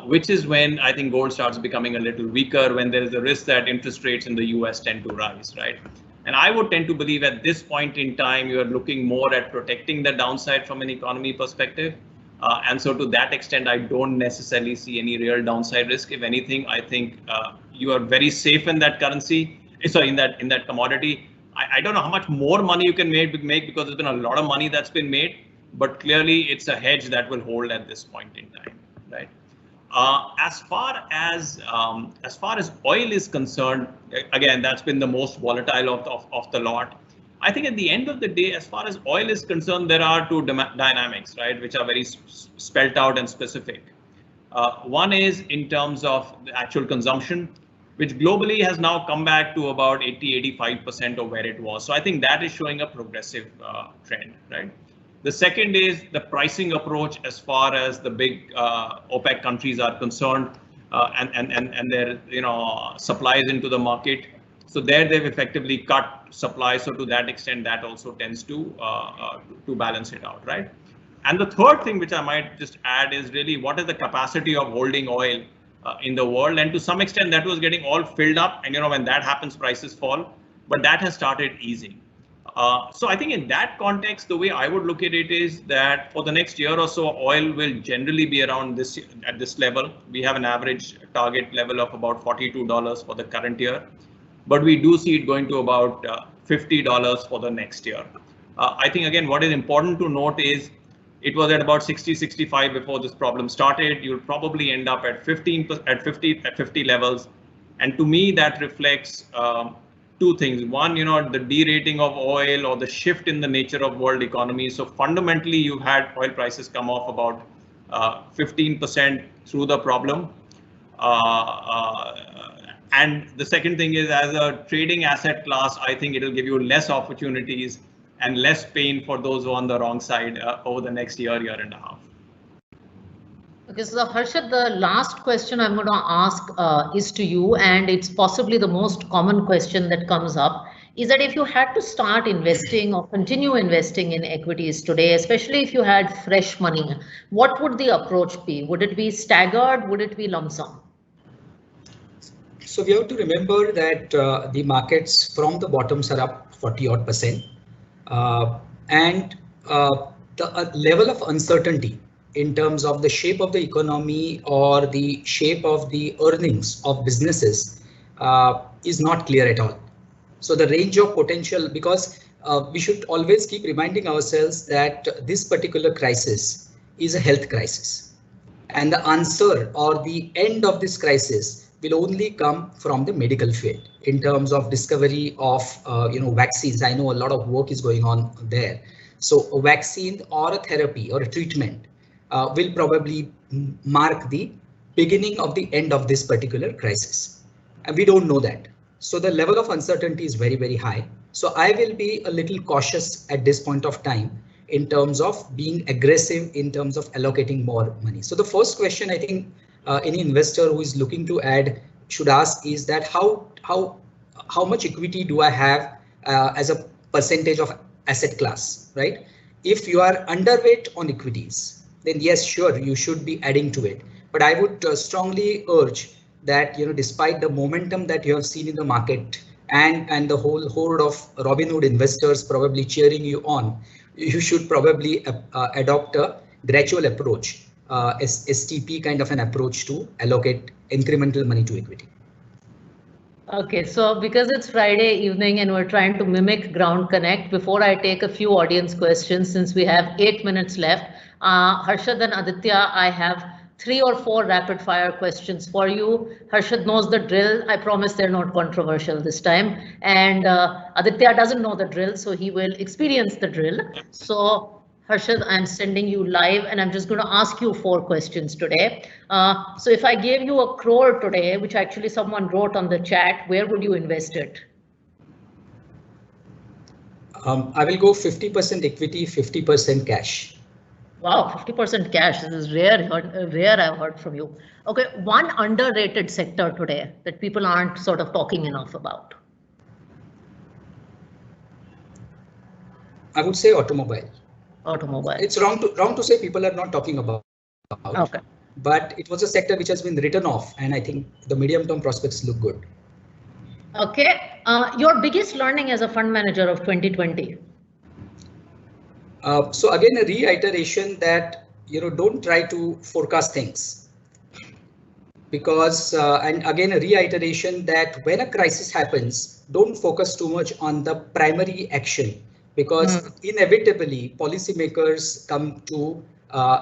which is when I think gold starts becoming a little weaker, when there is a risk that interest rates in the US tend to rise, right? And I would tend to believe at this point in time, you are looking more at protecting the downside from an economy perspective. And so to that extent, I don't necessarily see any real downside risk. If anything, I think you are very safe in that currency, sorry, in that commodity. I don't know how much more money you can make because there's been a lot of money that's been made, but clearly it's a hedge that will hold at this point in time, right? As far as oil is concerned, again, that's been the most volatile of the lot. I think at the end of the day, as far as oil is concerned, there are two dynamics, right, which are very spelled out and specific. One is in terms of the actual consumption, which globally has now come back to about 80–85% of where it was. So I think that is showing a progressive trend, right? The second is the pricing approach as far as the big OPEC countries are concerned, and their supplies into the market. So there they've effectively cut supply. So to that extent, that also tends to balance it out, right? And the third thing which I might just add is really what is the capacity of holding oil in the world, and to some extent that was getting all filled up, and when that happens, prices fall, but that has started easing. So I think in that context, the way I would look at it is that for the next year or so, oil will generally be around at this level. We have an average target level of about $42 for the current year, but we do see it going to about $50 for the next year. I think again, what is important to note is it was at about 60–65 before this problem started. You'll probably end up at 50 levels, and to me that reflects two things. One, the derating of oil or the shift in the nature of world economy. So fundamentally, you've had oil prices come off about 15% through the problem. And the second thing is, as a trading asset class, I think it'll give you less opportunities and less pain for those who are on the wrong side over the next year and a half. Okay, so Harshad, the last question I'm going to ask is to you, and it's possibly the most common question that comes up, is that if you had to start investing or continue investing in equities today, especially if you had fresh money, what would the approach be? Would it be staggered? Would it be lump sum? So we have to remember that the markets from the bottoms are up 40-odd%, and the level of uncertainty in terms of the shape of the economy or the shape of the earnings of businesses is not clear at all. So the range of potential, because we should always keep reminding ourselves that this particular crisis is a health crisis, and the answer or the end of this crisis will only come from the medical field in terms of discovery of vaccines. I know a lot of work is going on there. So a vaccine or a therapy or a treatment will probably mark the beginning of the end of this particular crisis, and we don't know that. So the level of uncertainty is very, very high. So I will be a little cautious at this point of time in terms of being aggressive in terms of allocating more money. So the first question I think any investor who is looking to add should ask is that how much equity do I have as a percentage of asset class, right? If you are underweight on equities, then yes, sure, you should be adding to it. But I would strongly urge that, despite the momentum that you have seen in the market and the whole horde of Robinhood investors probably cheering you on, you should probably adopt a gradual approach, STP kind of an approach to allocate incremental money to equity. Okay, so because it's Friday evening and we're trying to mimic Ground Connect, before I take a few audience questions, since we have 8 minutes left, Harshad and Aditya, I have 3 or 4 rapid fire questions for you. Harshad knows the drill. I promise they're not controversial this time. And Aditya doesn't know the drill, so he will experience the drill. So Harshad, I'm sending you live and I'm just going to ask you 4 questions today. So if I gave you 1 crore today, which actually someone wrote on the chat, where would you invest it? I will go 50% equity, 50% cash. Wow, 50% cash. This is rare I've heard from you. Okay, one underrated sector today that people aren't sort of talking enough about. I would say automobile. Automobile. It's wrong to say people are not talking about. Okay. But it was a sector which has been written off, and I think the medium-term prospects look good. Okay. Your biggest learning as a fund manager of 2020? So again, a reiteration that, don't try to forecast things. Because, and again, a reiteration that when a crisis happens, don't focus too much on the primary action, because inevitably policymakers come to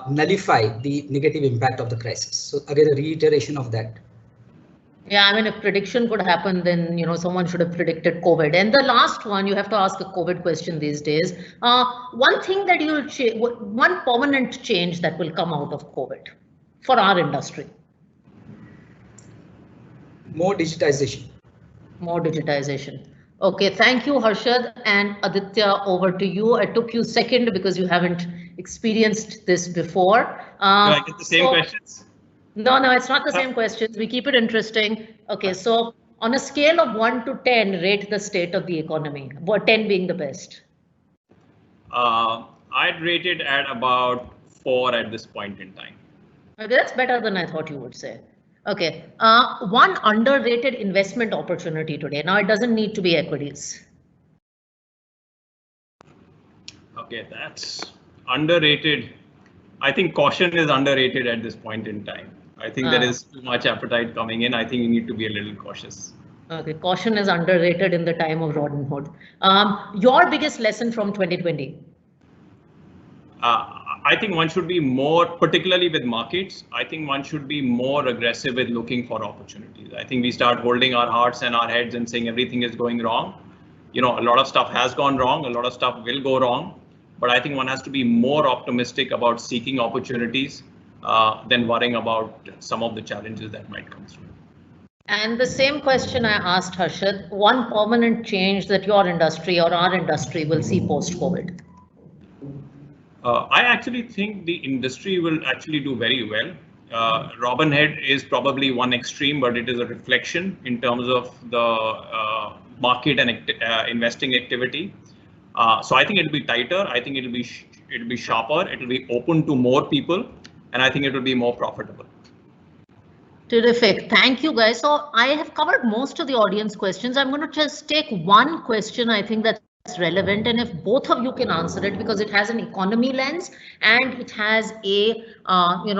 nullify the negative impact of the crisis. So again, a reiteration of that. Yeah, I mean, if prediction could happen, then, someone should have predicted COVID. And the last one, you have to ask a COVID question these days. One thing that you'll change, one permanent change that will come out of COVID for our industry. More digitization. More digitization. Okay, thank you, Harshad, and Aditya, over to you. I took you second because you haven't experienced this before. Do I get the same questions? No, it's not the same questions. We keep it interesting. Okay, so on a scale of 1 to 10, rate the state of the economy, 10 being the best. I'd rate it at about 4 at this point in time. Okay, that's better than I thought you would say. Okay, one underrated investment opportunity today. Now, it doesn't need to be equities. Okay, that's underrated. I think caution is underrated at this point in time. I think there is too much appetite coming in. I think you need to be a little cautious. Okay, caution is underrated in the time of Robinhood. Your biggest lesson from 2020? I think one should be more, particularly with markets, I think one should be more aggressive with looking for opportunities. I think we start holding our hearts and our heads and saying everything is going wrong. A lot of stuff has gone wrong, a lot of stuff will go wrong. But I think one has to be more optimistic about seeking opportunities than worrying about some of the challenges that might come through. And the same question I asked Harshad, one permanent change that your industry or our industry will see post-COVID? I actually think the industry will actually do very well. Robinhood is probably one extreme, but it is a reflection in terms of the market and investing activity. So I think it'll be tighter. I think it'll be sharper. It'll be open to more people, and I think it will be more profitable. Terrific. Thank you, guys. So I have covered most of the audience questions. I'm going to just take one question. I think that's relevant, and if both of you can answer it, because it has an economy lens and it has a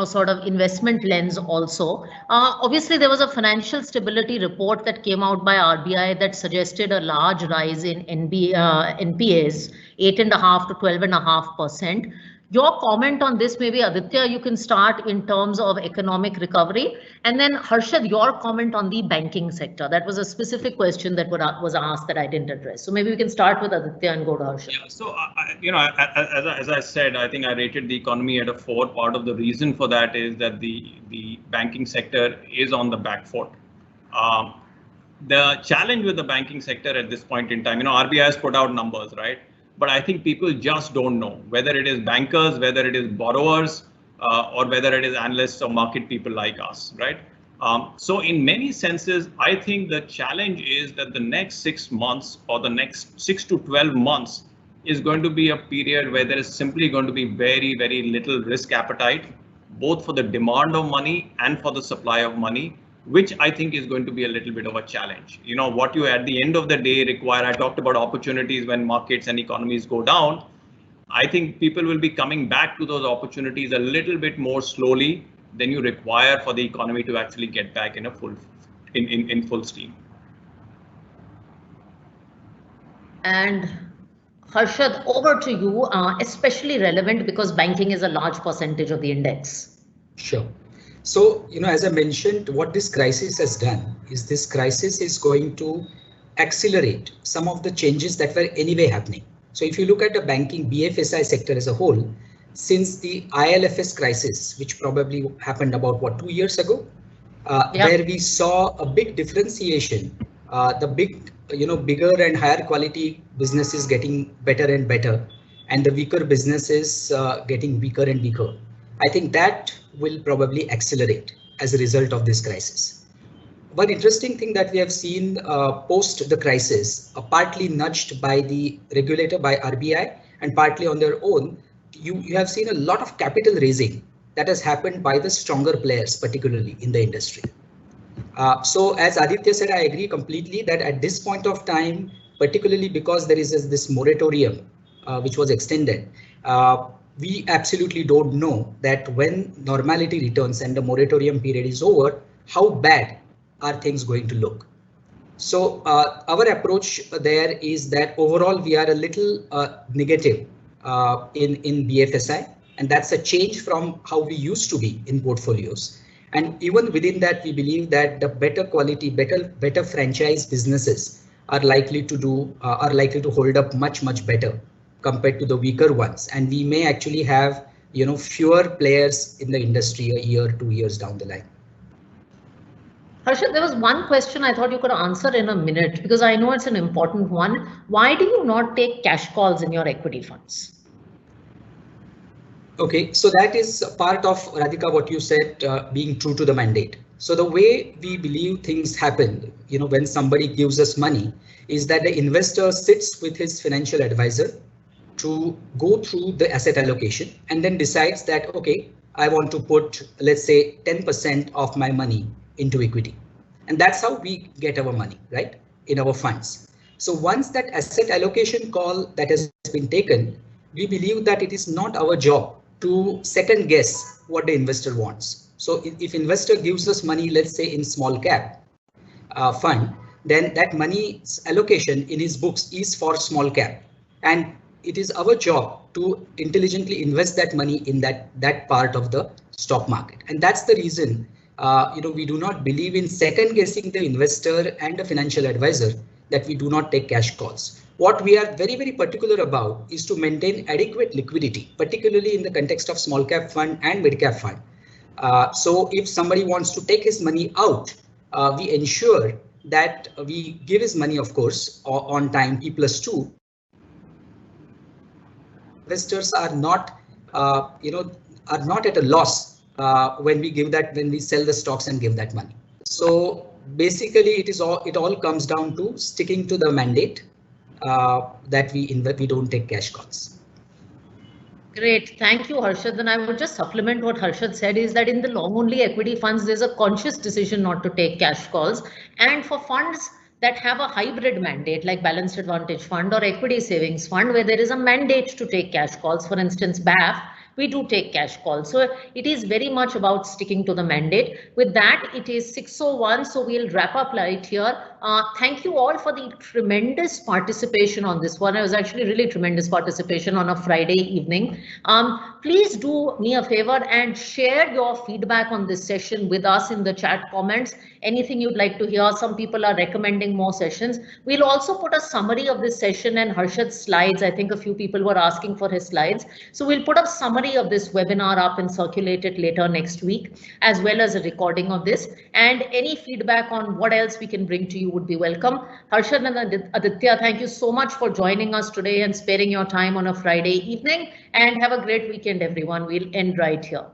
sort of investment lens also. Obviously, there was a financial stability report that came out by RBI that suggested a large rise in NPAs, 8.5% to 12.5%. Your comment on this, maybe Aditya, you can start in terms of economic recovery, and then Harshad, your comment on the banking sector. That was a specific question that was asked that I didn't address. So maybe we can start with Aditya and go to Harshad. Yeah, so as I said, I think I rated the economy at a 4. Part of the reason for that is that the banking sector is on the back foot. The challenge with the banking sector at this point in time, RBI has put out numbers, right? But I think people just don't know whether it is bankers, whether it is borrowers, or whether it is analysts or market people like us, right? So in many senses, I think the challenge is that the next 6 months or the next 6 to 12 months is going to be a period where there is simply going to be very, very little risk appetite, both for the demand of money and for the supply of money. which I think is going to be a little bit of a challenge. You know, what you at the end of the day require, I talked about opportunities when markets and economies go down. I think people will be coming back to those opportunities a little bit more slowly than you require for the economy to actually get back in a full steam. And Harshad, over to you, especially relevant because banking is a large percentage of the index. Sure. So, as I mentioned, what this crisis has done is this crisis is going to accelerate some of the changes that were anyway happening. So if you look at the banking BFSI sector as a whole, since the IL&FS crisis, which probably happened about 2 years ago, where we saw a big differentiation, the bigger and higher quality businesses getting better and better, and the weaker businesses getting weaker and weaker. I think that will probably accelerate as a result of this crisis. One interesting thing that we have seen post the crisis, partly nudged by the regulator, by RBI, and partly on their own, you have seen a lot of capital raising that has happened by the stronger players, particularly in the industry. So as Aditya said, I agree completely that at this point of time, particularly because there is this moratorium which was extended, we absolutely don't know that when normality returns and the moratorium period is over, how bad are things going to look. So our approach there is that overall we are a little negative in BFSI, and that's a change from how we used to be in portfolios. And even within that, we believe that the better quality, better franchise businesses are likely to hold up much better compared to the weaker ones. And we may actually have, fewer players in the industry a year, 2 years down the line. Harshad, there was one question I thought you could answer in a minute, because I know it's an important one. Why do you not take cash calls in your equity funds? Okay, so that is part of, Radhika, what you said, being true to the mandate. So the way we believe things happen, when somebody gives us money, is that the investor sits with his financial advisor to go through the asset allocation and then decides that, okay, I want to put, let's say, 10% of my money into equity. And that's how we get our money, right, in our funds. So once that asset allocation call that has been taken, we believe that it is not our job to second guess what the investor wants. So if investor gives us money, let's say in small cap fund, then that money's allocation in his books is for small cap. And it is our job to intelligently invest that money in that part of the stock market. And that's the reason we do not believe in second guessing the investor and the financial advisor, that we do not take cash calls. What we are very particular about is to maintain adequate liquidity, particularly in the context of small cap fund and mid cap fund. So if somebody wants to take his money out, we ensure that we give his money, of course, on time, T+2. Investors are not, are not at a loss when we sell the stocks and give that money. So basically, it all comes down to sticking to the mandate that we don't take cash calls. Great, thank you, Harshad. And I would just supplement what Harshad said, is that in the long only equity funds, there's a conscious decision not to take cash calls. And for funds that have a hybrid mandate like Balanced Advantage Fund or Equity Savings Fund, where there is a mandate to take cash calls, for instance, BAF, we do take cash calls. So it is very much about sticking to the mandate. With that, it is 6:01, so we'll wrap up right here. Thank you all for the tremendous participation on this one. It was actually really tremendous participation on a Friday evening. Please do me a favor and share your feedback on this session with us in the chat comments. Anything you'd like to hear. Some people are recommending more sessions. We'll also put a summary of this session and Harshad's slides. I think a few people were asking for his slides. So we'll put a summary of this webinar up and circulate it later next week, as well as a recording of this. And any feedback on what else we can bring to you would be welcome. Harshad and Aditya, thank you so much for joining us today and sparing your time on a Friday evening. And have a great weekend, everyone. We'll end right here.